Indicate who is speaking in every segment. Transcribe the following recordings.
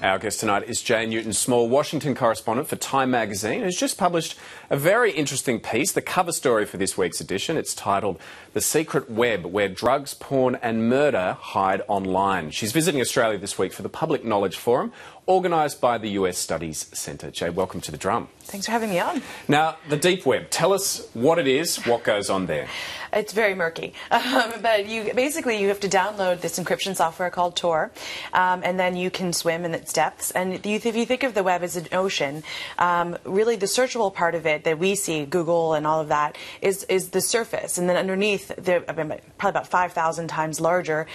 Speaker 1: Our guest tonight is Jay Newton-Small, Washington correspondent for Time magazine, who's just published a very interesting piece, the cover story for this week's edition. It's titled The Secret Web, Where Drugs, Porn and Murder Hide Online. She's visiting Australia this week for the Public Knowledge Forum, organised by the US Studies Centre. Jay, welcome to The Drum.
Speaker 2: Thanks for having me on.
Speaker 1: Now, the deep web, tell us what it is, what goes on there.
Speaker 2: It's very murky, but you have to download this encryption software called Tor, and then you can swim in its depths. And if you think of the web as an ocean, really the searchable part of it that we see, Google and all of that, is the surface, and then underneath, probably about 5,000 times larger,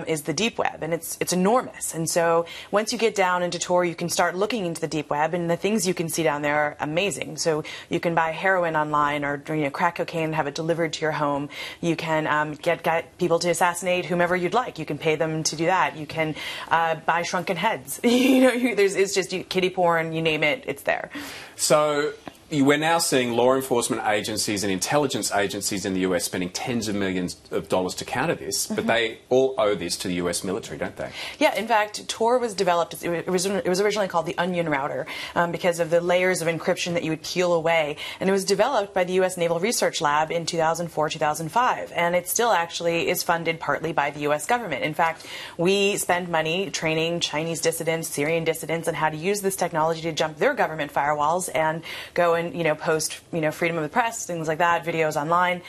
Speaker 2: is the deep web, and it's enormous. And so once you get down into Tor, you can start looking into the deep web, and the things you can see down there are amazing. So you can buy heroin online or crack cocaine and have it delivered to your home. You can get people to assassinate whomever you'd like. You can pay them to do that. You can buy shrunken heads. It's just kiddie porn, you name it, it's there.
Speaker 1: So we're now seeing law enforcement agencies and intelligence agencies in the US spending tens of millions of dollars to counter this, but they all owe this to the US military, don't they?
Speaker 2: Yeah, in fact, Tor was developed, it was originally called the Onion Router because of the layers of encryption that you would peel away, and it was developed by the US Naval Research Lab in 2004-2005, and it still actually is funded partly by the US government. In fact, we spend money training Chinese dissidents, Syrian dissidents on how to use this technology to jump their government firewalls and go and post freedom of the press, things like that, videos online.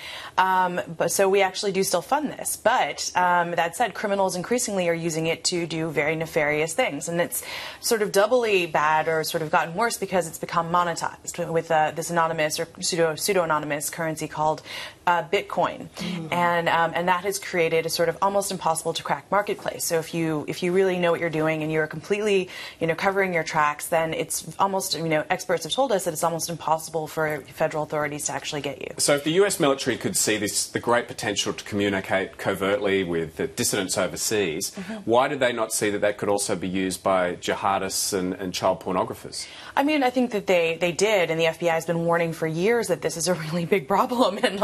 Speaker 2: So we actually do still fund this. But that said, criminals increasingly are using it to do very nefarious things, and it's sort of doubly bad, or sort of gotten worse, because it's become monetized with this anonymous or pseudo-anonymous currency called Bitcoin, and that has created a sort of almost impossible to crack marketplace. So if you really know what you're doing and you're completely covering your tracks, then it's almost experts have told us that it's almost impossible for federal authorities to actually get you.
Speaker 1: So if the US military could see the great potential to communicate covertly with the dissidents overseas, why did they not see that that could also be used by jihadists and child pornographers?
Speaker 2: I mean, I think that they did, and the FBI has been warning for years that this is a really big problem. And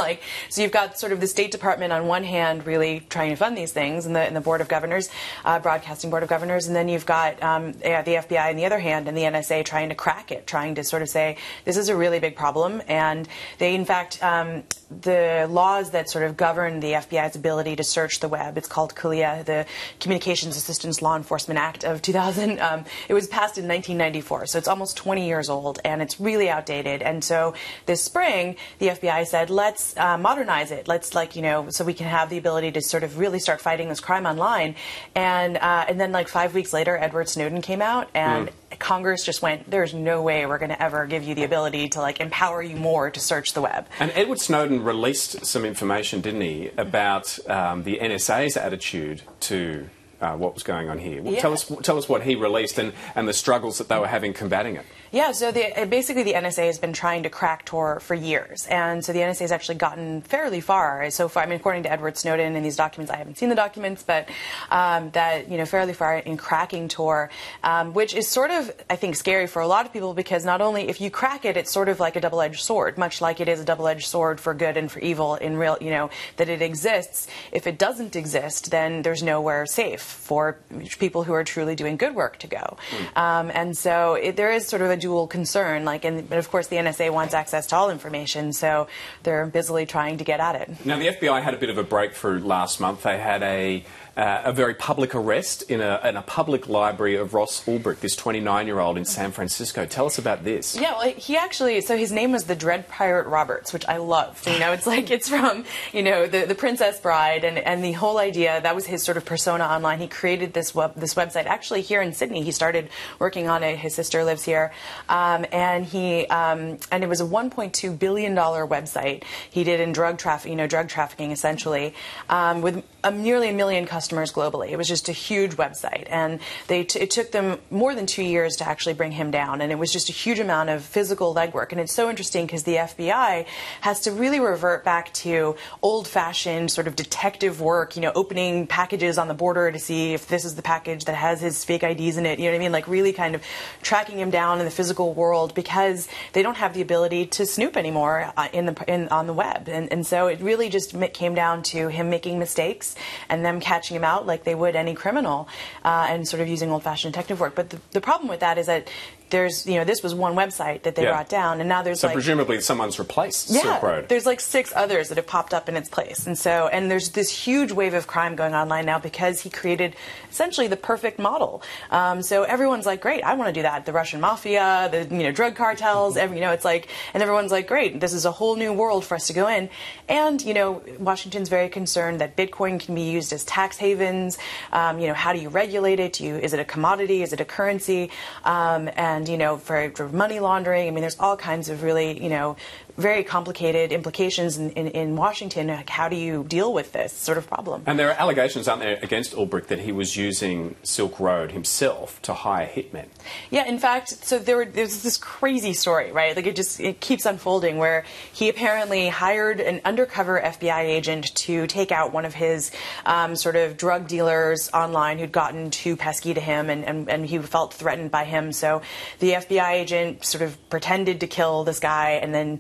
Speaker 2: so you've got sort of the State Department on one hand really trying to fund these things, and the Board of Governors, Broadcasting Board of Governors, and then you've got the FBI on the other hand, and the NSA trying to crack it, trying to sort of say this is a really big problem. And they, in fact, the laws that sort of govern the FBI's ability to search the web, it's called CALIA, the Communications Assistance Law Enforcement Act of 2000. It was passed in 1994, so it's almost 20 years old, and it's really outdated. And so this spring, the FBI said, let's modernize it. Let's so we can have the ability to sort of really start fighting this crime online. And then 5 weeks later, Edward Snowden came out, and Congress just went, there's no way we're going to ever give you the ability to empower you more to search the web.
Speaker 1: And Edward Snowden released some information, didn't he, about the NSA's attitude to what was going on here. Well,
Speaker 2: yeah.
Speaker 1: Tell us what he released and the struggles that they were having combating it.
Speaker 2: Yeah, so basically the NSA has been trying to crack Tor for years, and so the NSA has actually gotten fairly far so far. I mean, according to Edward Snowden and these documents, I haven't seen the documents, but that fairly far in cracking Tor, which is sort of, I think, scary for a lot of people, because not only if you crack it, it's sort of like a double-edged sword, much like it is a double-edged sword for good and for evil in real, that it exists. If it doesn't exist, then there's nowhere safe for people who are truly doing good work to go, and so there is sort of a dual concern, but of course the NSA wants access to all information, so they're busily trying to get at it.
Speaker 1: Now the FBI had a bit of a breakthrough last month. They had a very public arrest in a public library of Ross Ulbricht, this 29-year-old in San Francisco. Tell us about this.
Speaker 2: Yeah, well, he actually, so his name was the Dread Pirate Roberts, which I loved. It's from, the Princess Bride, and the whole idea, that was his sort of persona online. He created this website actually here in Sydney. He started working on it. His sister lives here, and it was a $1.2 billion website he did in drug trafficking essentially, with nearly 1 million customers globally. It was just a huge website, and it took them more than 2 years to actually bring him down, and it was just a huge amount of physical legwork. And it's so interesting because the FBI has to really revert back to old-fashioned sort of detective work, opening packages on the border to see if this is the package that has his fake IDs in it, really kind of tracking him down in the physical world, because they don't have the ability to snoop anymore on the web. And so it really just came down to him making mistakes and them catching sketching him out like they would any criminal, and sort of using old-fashioned detective work. But the problem with that is that there's, this was one website that they brought down, and now there's
Speaker 1: so presumably someone's replaced Silk Road.
Speaker 2: There's like 6 others that have popped up in its place, and there's this huge wave of crime going online now because he created essentially the perfect model. So everyone's like, great, I want to do that. The Russian mafia, the drug cartels, it's like, and everyone's like, great, this is a whole new world for us to go in. And Washington's very concerned that Bitcoin can be used as tax havens. How do you regulate it? Is it a commodity? Is it a currency? And for money laundering, I mean, there's all kinds of really, very complicated implications in Washington. Like, how do you deal with this sort of problem?
Speaker 1: And there are allegations, aren't there, against Ulbricht that he was using Silk Road himself to hire hitmen.
Speaker 2: Yeah, in fact, so there's this crazy story, right? Like it keeps unfolding, where he apparently hired an undercover FBI agent to take out one of his sort of drug dealers online who'd gotten too pesky to him, and he felt threatened by him. So the FBI agent sort of pretended to kill this guy, and then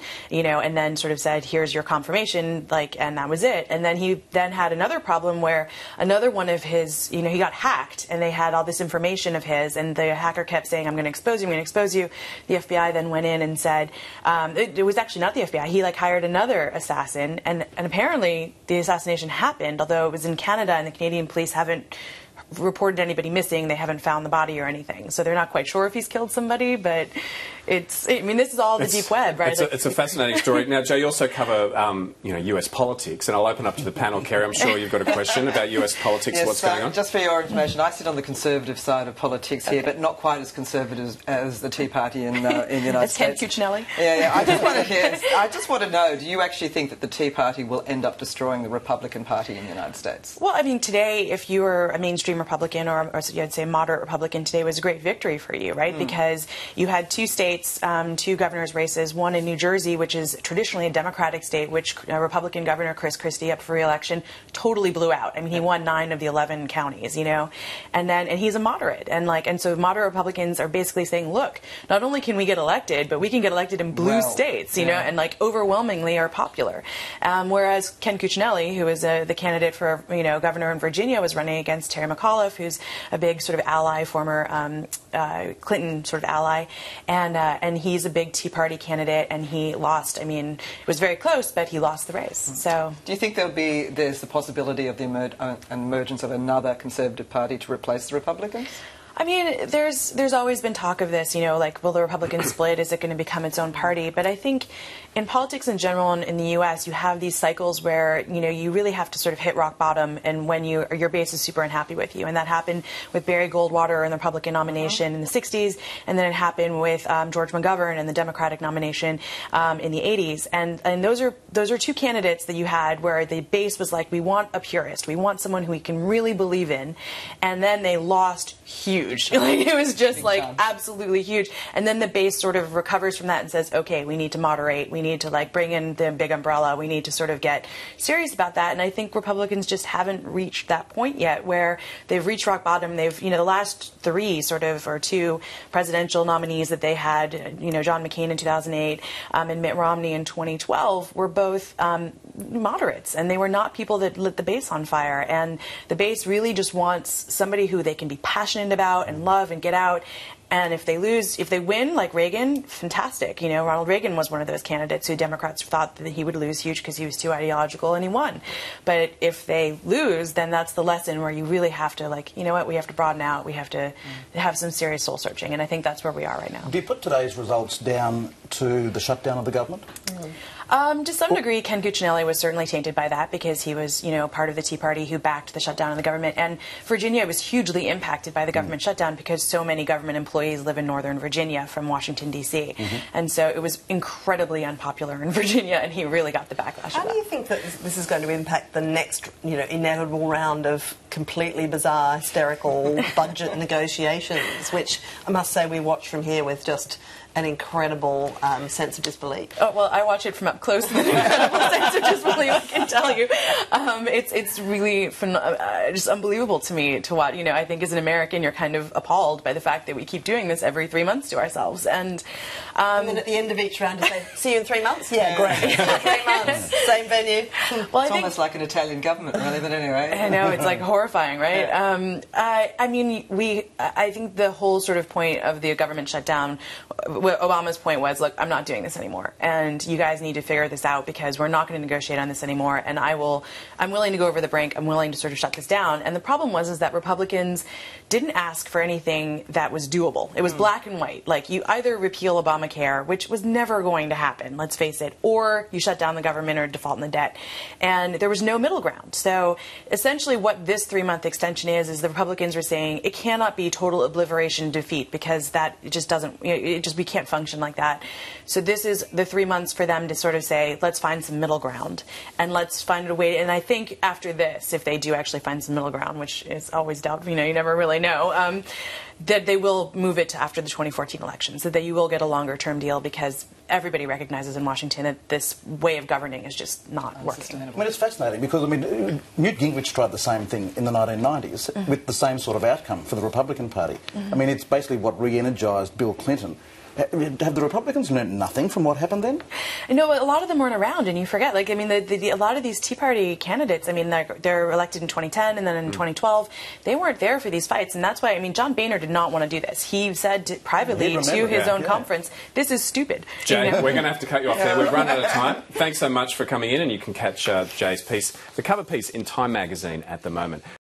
Speaker 2: sort of said, here's your confirmation, and that was it. And then he then had another problem where another one of his, he got hacked, and they had all this information of his, and the hacker kept saying, I'm going to expose you, I'm going to expose you. The FBI then went in and said, it was actually not the FBI. He hired another assassin, and apparently the assassination happened, although it was in Canada, and the Canadian police haven't reported anybody missing. They haven't found the body or anything, so they're not quite sure if he's killed somebody. But this is all the deep web, right?
Speaker 1: It's a fascinating story. Now, Joe, you also cover US politics, and I'll open up to the panel. Kerry, I'm sure you've got a question about US politics.
Speaker 3: Yes,
Speaker 1: what's going on?
Speaker 3: Just for your information, I sit on the conservative side of politics here, but not quite as conservative as the Tea Party in the United States.
Speaker 2: Ken Cuccinelli.
Speaker 3: Yeah. I just want to know, do you actually think that the Tea Party will end up destroying the Republican Party in the United States?
Speaker 2: Well, I mean, today, if you were a mainstream Republican or I'd say moderate Republican, today was a great victory for you, right? Because you had 2 states, 2 governor's races, one in New Jersey, which is traditionally a Democratic state, which Republican Governor Chris Christie, up for re-election, totally blew out. I mean, he won 9 of the 11 counties, and he's a moderate, and so moderate Republicans are basically saying, look, not only can we get elected, but we can get elected in blue states, and overwhelmingly are popular. Whereas Ken Cuccinelli, who is the candidate for governor in Virginia, was running against Terry McAuliffe, who's a big sort of ally, former Clinton sort of ally, and he's a big Tea Party candidate, and he lost. I mean, it was very close, but he lost the race. So,
Speaker 3: do you think there's the possibility of the emergence of another Conservative Party to replace the Republicans?
Speaker 2: I mean, there's always been talk of this, will the Republicans split? Is it going to become its own party? But I think in politics in general in the U.S., you have these cycles where, you really have to sort of hit rock bottom, and when your base is super unhappy with you. And that happened with Barry Goldwater and the Republican nomination in the 60s, and then it happened with George McGovern and the Democratic nomination in the 80s. And those are 2 candidates that you had where the base was like, we want a purist. We want someone who we can really believe in. And then they lost huge. It was just absolutely huge. And then the base sort of recovers from that and says, okay, we need to moderate. We need to bring in the big umbrella. We need to sort of get serious about that. And I think Republicans just haven't reached that point yet where they've reached rock bottom. They've, the last 3 or 2 presidential nominees that they had, John McCain in 2008 and Mitt Romney in 2012 were both moderates, and they were not people that lit the base on fire. And the base really just wants somebody who they can be passionate about and love and get out. And if they win, like Reagan, fantastic. Ronald Reagan was one of those candidates who Democrats thought that he would lose huge because he was too ideological, and he won. But if they lose, then that's the lesson where you really have to, we have to broaden out. We have to have some serious soul searching, and I think that's where we are right now.
Speaker 4: Do you put today's results down to the shutdown of the government?
Speaker 2: To some degree, Ken Cuccinelli was certainly tainted by that because he was, part of the Tea Party who backed the shutdown of the government. And Virginia was hugely impacted by the government shutdown because so many government employees live in northern Virginia from Washington, D.C. And so it was incredibly unpopular in Virginia, and he really got the backlash of that.
Speaker 5: How do you think that this is going to impact the next, inevitable round of completely bizarre, hysterical budget negotiations, which I must say we watch from here with just an incredible sense of disbelief?
Speaker 2: Oh, well, I watch it from up not close to the incredible sense of disbelief, I can tell you. It's really just unbelievable to me to watch. I think as an American, you're kind of appalled by the fact that we keep doing this every 3 months to ourselves. And
Speaker 5: then at the end of each round, to say, see you in 3 months? Yeah, great. 3 months, same venue.
Speaker 2: Well,
Speaker 3: it's almost like an Italian government, really, but anyway.
Speaker 2: I know, it's like horrifying, right?
Speaker 3: Yeah.
Speaker 2: I think the whole sort of point of the government shutdown, Obama's point was, look, I'm not doing this anymore, and you guys need to figure this out because we're not going to negotiate on this anymore, and I'm willing to go over the brink, I'm willing to sort of shut this down. And the problem was that Republicans didn't ask for anything that was doable. It was black and white. Like, you either repeal Obamacare, which was never going to happen, let's face it, or you shut down the government or default in the debt. And there was no middle ground. So essentially what this 3-month extension is the Republicans are saying it cannot be total obliteration defeat, because that it just doesn't, we can't function like that. So this is the 3 months for them to sort of say, let's find some middle ground and let's find a way. And I think after this, if they do actually find some middle ground, which is always doubtful, you never really know, that they will move it to after the 2014 elections, so that you will get a longer-term deal, because everybody recognizes in Washington that this way of governing is just not working.
Speaker 4: I mean, it's fascinating because, Newt Gingrich tried the same thing in the 1990s with the same sort of outcome for the Republican Party. I mean, it's basically what re-energised Bill Clinton. Have the Republicans learned nothing from what happened then?
Speaker 2: No, a lot of them weren't around, and you forget. A lot of these Tea Party candidates, they're elected in 2010 and then in 2012. They weren't there for these fights, and that's why, John Boehner did not want to do this. He said privately to his own conference, this is stupid.
Speaker 1: Jay, we're going to have to cut you off there. We've run out of time. Thanks so much for coming in, and you can catch Jay's piece, the cover piece in Time magazine at the moment.